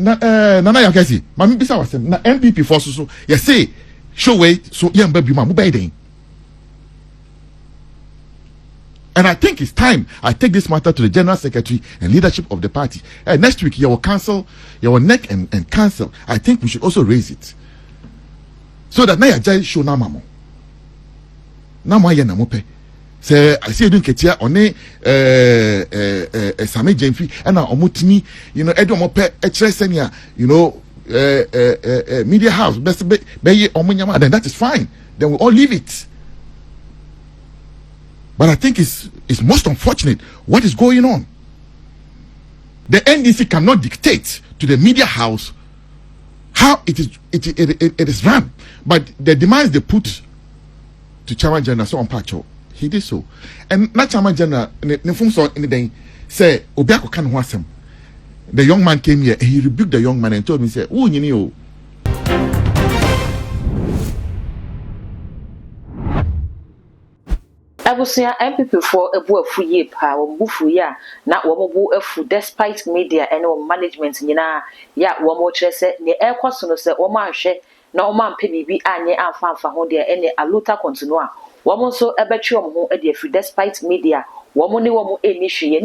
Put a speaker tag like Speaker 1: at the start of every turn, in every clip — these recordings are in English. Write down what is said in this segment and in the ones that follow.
Speaker 1: Nana Yakesi, Mammy Bisa was na MPP for so, you say, show way, so young baby, Mamu Biden. And I think it's time I take this matter to the General Secretary and leadership of the party. Next week, you will cancel, you will neck and cancel. I think we should also raise it. So that now you show Namamo. Namaya Namope. Say, I see you doing Ketia on a Same Jenfi and now Omutini, you know, Edomope, Echresenia, you know, media house, best be Omanyama, then that is fine. Then we all leave it. But I think it's most unfortunate what is going on. The NDC cannot dictate to the media house how it is run. But the demands they put to Chairman General so on Pacho, he did so. And not Chairman General in the day say Obiako can wasem. The young man came here and he rebuked the young man and told me, say, oh, you know.
Speaker 2: Abusia MPP for a boy for ye power, bufu ya, not one more a food despite media and management, ya, one more chess, ne air question, say, or man share, no man pay be anye and fan for hondia any aluta continua. One more so a betrum who a dear free despite media, one more initiate,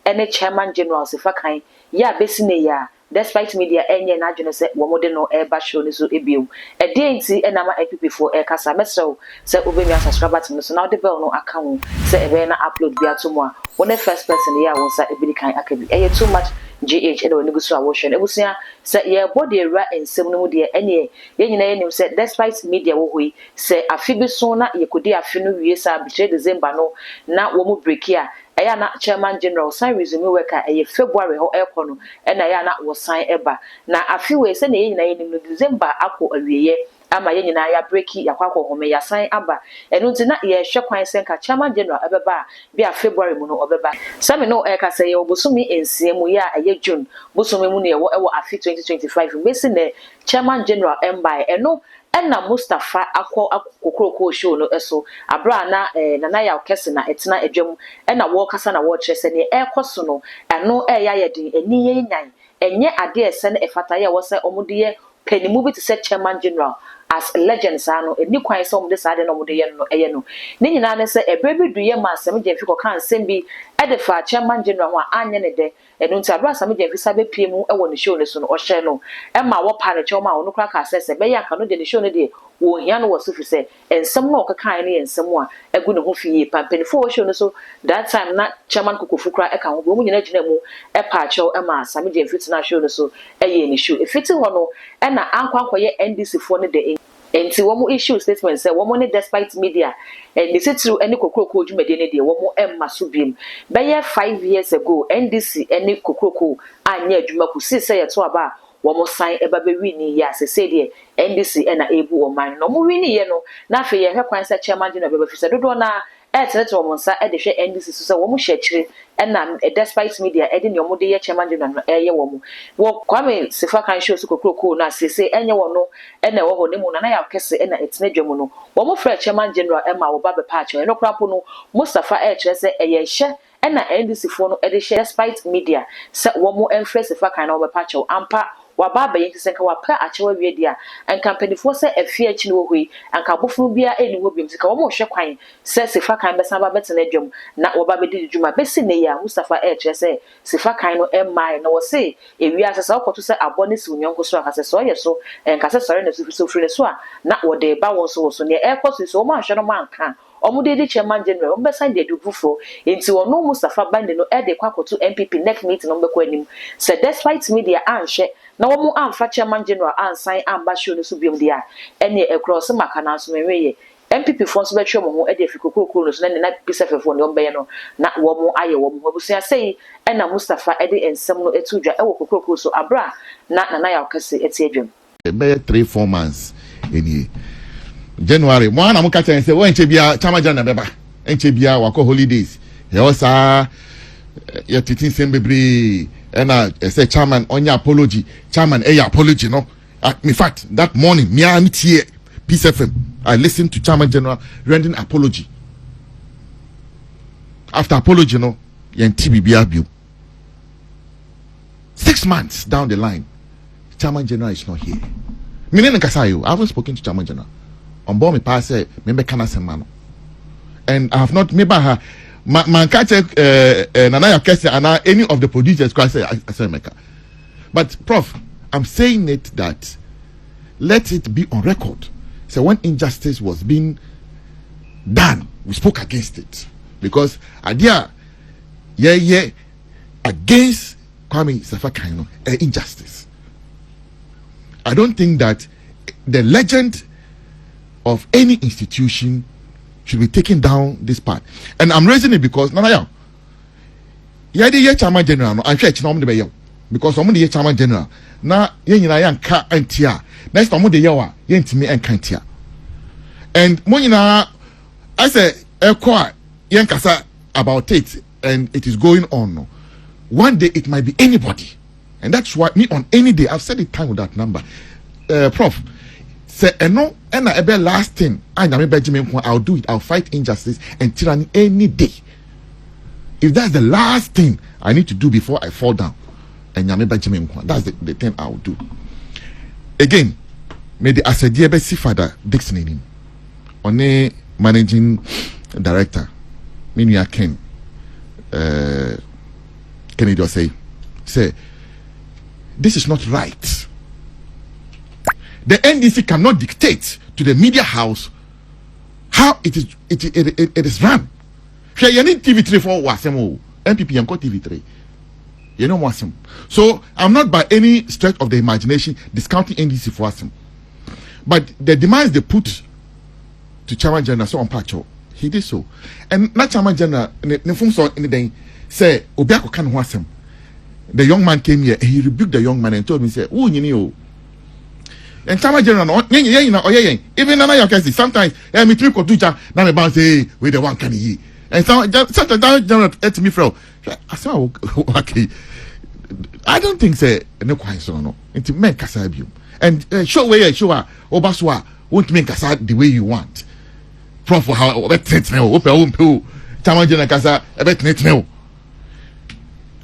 Speaker 2: any chairman general, if I kind, ya, basine ya. Despite media enye na adwene se wo mode no e ba show ni so ebiu e dey nti e na ma MPP for e kasa meso se obemi subscribe button so now the bell no account se e be na upload bi atomo a wo ne first person ya wo sa e bi kan akabi e too much GH e no ni gusu a wo hwe e busia se ye body era ensem no mu de enye ye nyina ye nim se despite media wo hoi se afi bi so na ye kodi afi no wie sa bi December no na wo mu break ya eya na chairman general sign resume worker eye February ho ekono e na ya na wo sign eba na afiwe se na ye nyina ye nim no December akọ awieye ama ye nyina ya breaki ya kwakọ home ya sign aba enu nti na ye hwe kwan senka chairman general ebeba bia February mu no obeba sami no e ka se ye obusumi ensie mu ya eye June busumi mu ne ye wo afi 2025 mesi ne chairman general embai eno enna Mustafa akọ show no eso abra na nana ya kese na etena adwam enna wo kasa na wo kyerese ne ekoso no eno ya yedin eni ye nyan enye ade ese na efata ye wo se omude ye panimu bi to se chairman general as legends ano eni kwan se omude sa de no omude ye no eye no ne nyina ne se ebrebi duye ma asem je mfiko kan sem bi edefa chairman general ho anye ne de enu nti abra asem je mfisa be piemu ewo ne show ne so no o hye no e ma wo pa ne choma wo no kra ka sese be ya ka no de ne show ne de wo hia no wo so fi se ensem no okakan ne ensem a egu ne ho fi pampenifo wo show ne so that time na chairman kokofu kra e ka ho bo mu nyina gina mu e pa acho e ma asem je mfitina show ne so eye ne show e fiti ho no e na ankwankoye NDC fo ne de enti wo mu issue statement say wo mu ne despite media and this through any kokroko dwumade ne de wo mu emma so biem be ye 5 years ago NDC any kokroko anya adwuma ku si say yeto aba wo mu sign eba be wini ya se say de NDC na ebu wo man no mu wini ye no na afi ye hwe kwan say chairman general be fisa dodo na etere wo mu nsa e de hwe NDC so say wo mu hye kire na despite media e de ne wo de ye chairman general ye wo mu wo Kwame Safa kan show so kokroko na se enye wo no na wo ho ne mu na ya kese na etena dwam no wo mu fra chairman general e ma wo ba be patch e no krapo no Mustafa e kire se e ye hye na NDC fo no e de hye despite media se wo mu enfra Safa kan na wo be patch ampa wababa yin senka wapra achewa wie dia en company fo se afie achi no hoi anka bofunu bia eni wo bim sika wo mo hwe kwan se Safa kan be san ba betena dwam na wo ba be di djuma be si ne ya Mustafa e kire se Safa kan no emai na wo se ewi asesa wo to se abone si unyonko so aka se so ye so enka se sore na so free ne so a na wo de ba wo so ne e koso so wo ma hwe no man kan omudede chairman general ombesan de dufufo enti wono Mustafa bande no e de kwakoto MPP next meeting no mbekọ anim se despite media anhwe na wo mu amfa chairman general ansan amba show no so biom dia ene across makana so menweye MPP fonso betwe mo ho e de fikokoko no so na pisafefo ne ombe no na wo mu aye wo mu abusia sei ena Mustafa e de ensem no etudwa e wo kokoko so abra na nana ya kase eti adwam
Speaker 1: be 3-4 months eni January mo na mo ka chen say wo enche bia chamaja na beba enche bia wako holidays he osa ya titin sembebre and say chairman on your apology chairman apology no in fact that morning me and here Peace FM I listened to chairman general rendering apology after apology no yen TBB abu 6 months down the line Chairman General is not here. Meaning Kasayo, I haven't spoken to Chairman General. On board me pass member Kana Semano. And I have not maybe her man catch Nana Kesi and any of the producers I say Meka. But Prof, I'm saying it that let it be on record. So when injustice was being done, we spoke against it. Because idea against Kwame Safa Kayi injustice. I don't think that the legend of any institution should be taken down this part. And I'm raising it because Nanaya, the Chairman General, I'm sure it's not the way because I'm the Chairman General. Now, yan ka antia. Next time the yawa, yen to me and cantia. And Monina, I say, yan kasa about it, and it is going on. One day it might be anybody. And that's why me on any day, I've said it time with that number. Prof, say no, and I be last thing. I'll do it. I'll fight injustice and tyranny any day. If that's the last thing I need to do before I fall down, and that's the thing I'll do. Again, may the Asadie Bessie Father Dixon in him. On a managing director, Minia Ken. Can you just say, this is not right. The NDC cannot dictate to the media house how it is run. You need TV3 for Wasemo, MPP and TV3. You know Wasem. So I'm not by any stretch of the imagination discounting NDC for Wasem. But the demands they put to Chairman General so on Pacho, he did so. And not Chairman General, anything say Obiako can Wasem. The young man came here, he rebuked the young man and told me, say, oh, you know. And Chairman General, even sometimes, me three ko tuja, now me bounce say, we the one can he. And sometimes General to me, Fro. I said, okay. I don't think say no quite so no. It's men kasabium. And show where show Obaswa won't make kasa the way you want. Prof for how Chairman General kasa no.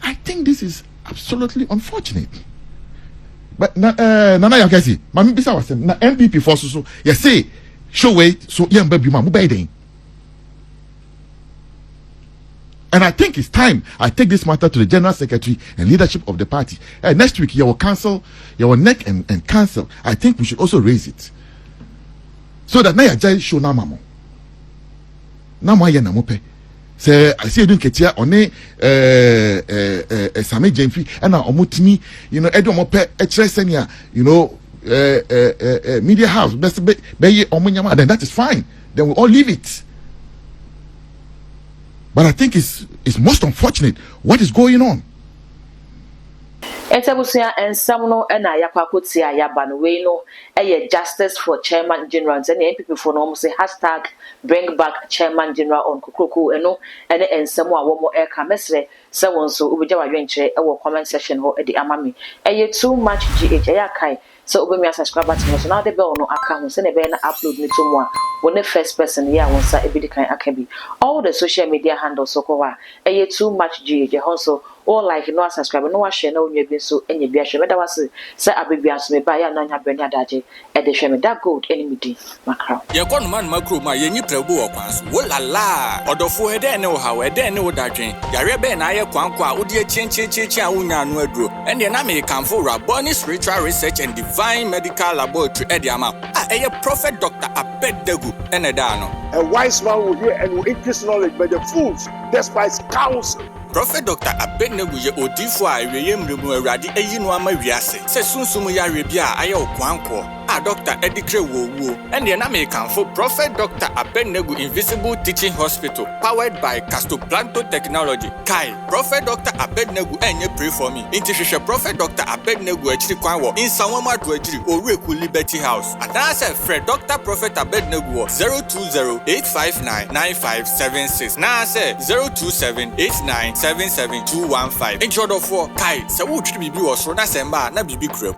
Speaker 1: I think this is absolutely unfortunate. But Nana Yakasi, Mami Bisa was na MPP for so you say show way so young baby mamu biden. And I think it's time I take this matter to the General Secretary and leadership of the party. Next week, you will cancel, you will neck and cancel. I think we should also raise it. So that Naya Jai show na mamo. Na moye na mope. Say I see you doing ketia on Same Jemfi and now omutimi, you know, Edo mope senia, you know, media house, best be omunyama, then that is fine. Then we all leave it. But I think it's most unfortunate what is going on.
Speaker 2: Etabusia and Samuno and Ayapakutia Yabanueno, Justice for Chairman General, and people for normal say hashtag bring back Chairman General on Kukuku and someone one more air camesre, someone so Ubijawa venture our comment section or the Amami. Too much GH Ayakai. So when we subscribe to us now the bell no account send a upload me to one when the first person here wants a bit kind akabi. All the social media handles so kwa too much GH also all like no subscribe no share no you been so any be share was say abibias me buy na nya brenya daje e de share me that gold enemy di macro.
Speaker 3: Ye kon man macro ma ye nyi prebu okwanso wo la la odofo he de ne wo ha we de ne wo dadwen yare be na ye kwankwa wo de chinchi a wonya no aduro ene na me kanfo raboni spiritual research and divine medical laboratory ediama a prophet Dr. Abednego enedano.
Speaker 4: A wise man will hear and will increase knowledge, but the fools despise counsel.
Speaker 3: Prophet Dr. Abednego ye odifo a reyemremu awrade ayinu ama wiase se sunsum ya rebia aye okwanko Dr. Edikre wo and na me kanfo Prophet Dr. Abednego Invisible Teaching Hospital powered by Castoplanto Technology. Kayi Prophet Dr. Abednego enye pray for me. Inti Prophet Dr. Abednego achiri kwan wo Insawama do achiri Oreku Liberty House. Adanse Fred Dr. Prophet Abednego 020-859-9576. Na say 027-8977-215. Intro do for Kayi se wo twiri bibi wo so na semba na bibi krem.